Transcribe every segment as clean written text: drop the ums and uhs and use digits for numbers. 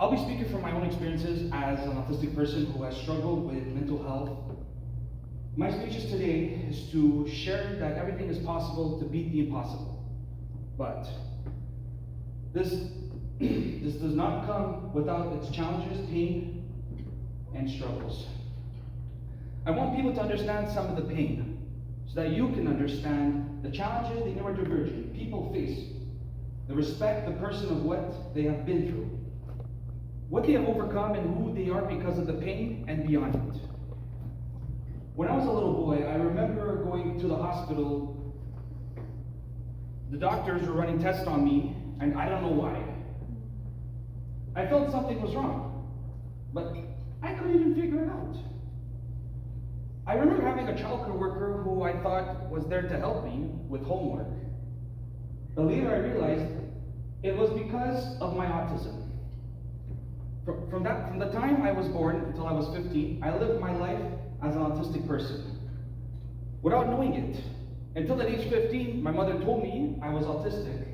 I'll be speaking from my own experiences as an autistic person who has struggled with mental health. My speeches today is to share that everything is possible to beat the impossible. But this does not come without its challenges, pain, and struggles. I want people to understand some of the pain so that you can understand the challenges the neurodivergent people face, the respect the person of what they have been through, what they have overcome, and who they are because of the pain and beyond it. When I was a little boy, I remember going to the hospital. The doctors were running tests on me, and I don't know why. I felt something was wrong, but I couldn't even figure it out. I remember having a childcare worker who I thought was there to help me with homework. But later I realized it was because of my autism. From the time I was born until I was 15, I lived my life as an autistic person without knowing it. Until at age 15, my mother told me I was autistic.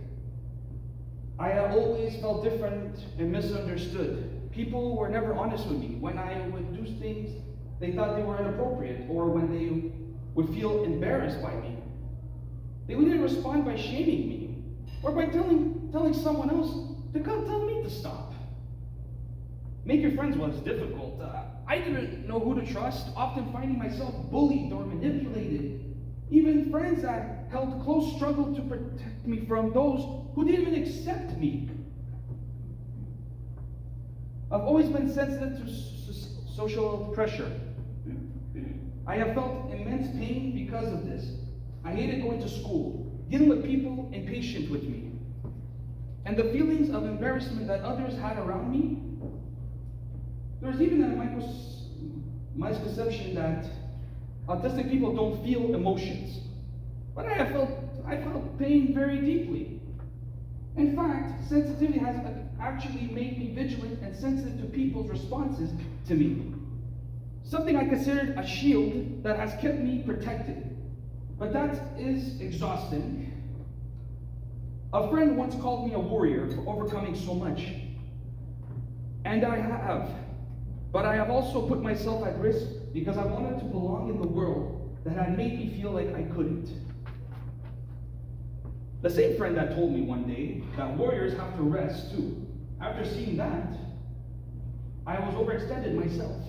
I had always felt different and misunderstood. People were never honest with me. When I would do things they thought they were inappropriate, or when they would feel embarrassed by me, they would either respond by shaming me or by telling someone else to come tell me to stop. Making friends was difficult. I didn't know who to trust, often finding myself bullied or manipulated. Even friends that held close struggled to protect me from those who didn't even accept me. I've always been sensitive to social pressure. I have felt immense pain because of this. I hated going to school, dealing with people impatient with me, and the feelings of embarrassment that others had around me. There was even a misconception that autistic people don't feel emotions. But I felt pain very deeply. In fact, sensitivity has actually made me vigilant and sensitive to people's responses to me. Something I considered a shield that has kept me protected. But that is exhausting. A friend once called me a warrior for overcoming so much. And I have. But I have also put myself at risk because I wanted to belong in the world that had made me feel like I couldn't. The same friend that told me one day that warriors have to rest too. After seeing that, I was overextended myself.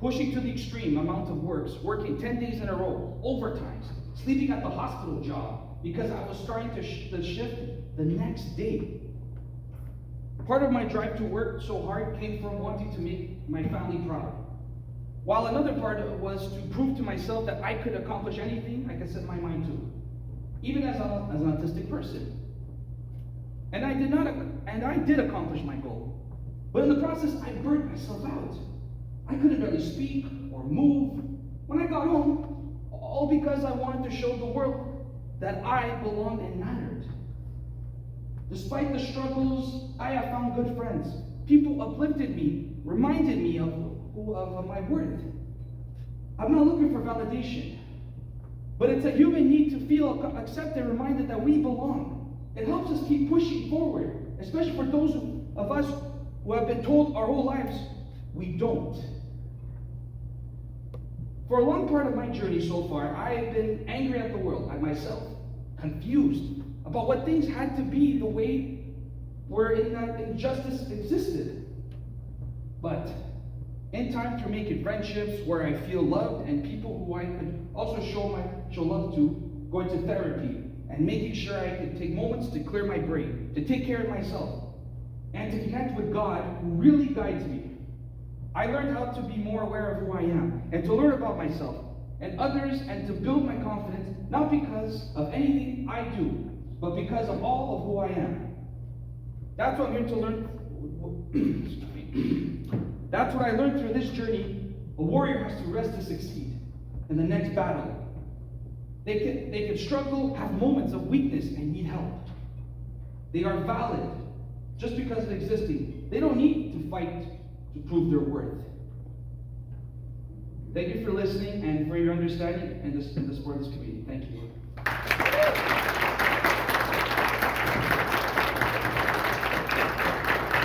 Pushing to the extreme amount of working 10 days in a row, overtimes, sleeping at the hospital job because I was starting to shift the next day. Part of my drive to work so hard came from wanting to make my family proud, while another part was to prove to myself that I could accomplish anything I could set my mind to, even as an autistic person. And I did accomplish my goal, but in the process I burnt myself out. I couldn't barely speak or move when I got home, all because I wanted to show the world that I belonged and mattered. Despite the struggles, I have found good friends. People uplifted me, reminded me of my worth. I'm not looking for validation, but it's a human need to feel accepted, reminded that we belong. It helps us keep pushing forward, especially for those of us who have been told our whole lives we don't. For a long part of my journey so far, I have been angry at the world, at myself, confused about what things had to be the way wherein that injustice existed. But in time, through making friendships where I feel loved and people who I could also show love to, going to therapy and making sure I could take moments to clear my brain, to take care of myself, and to connect with God who really guides me. I learned how to be more aware of who I am and to learn about myself and others and to build my confidence, not because of anything I do, but because of all of who I am. That's what I'm here to learn. That's what I learned through this journey. A warrior has to rest to succeed in the next battle. They can struggle, have moments of weakness, and need help. They are valid just because of existing. They don't need to fight to prove their worth. Thank you for listening and for your understanding and the support of this community. Thank you.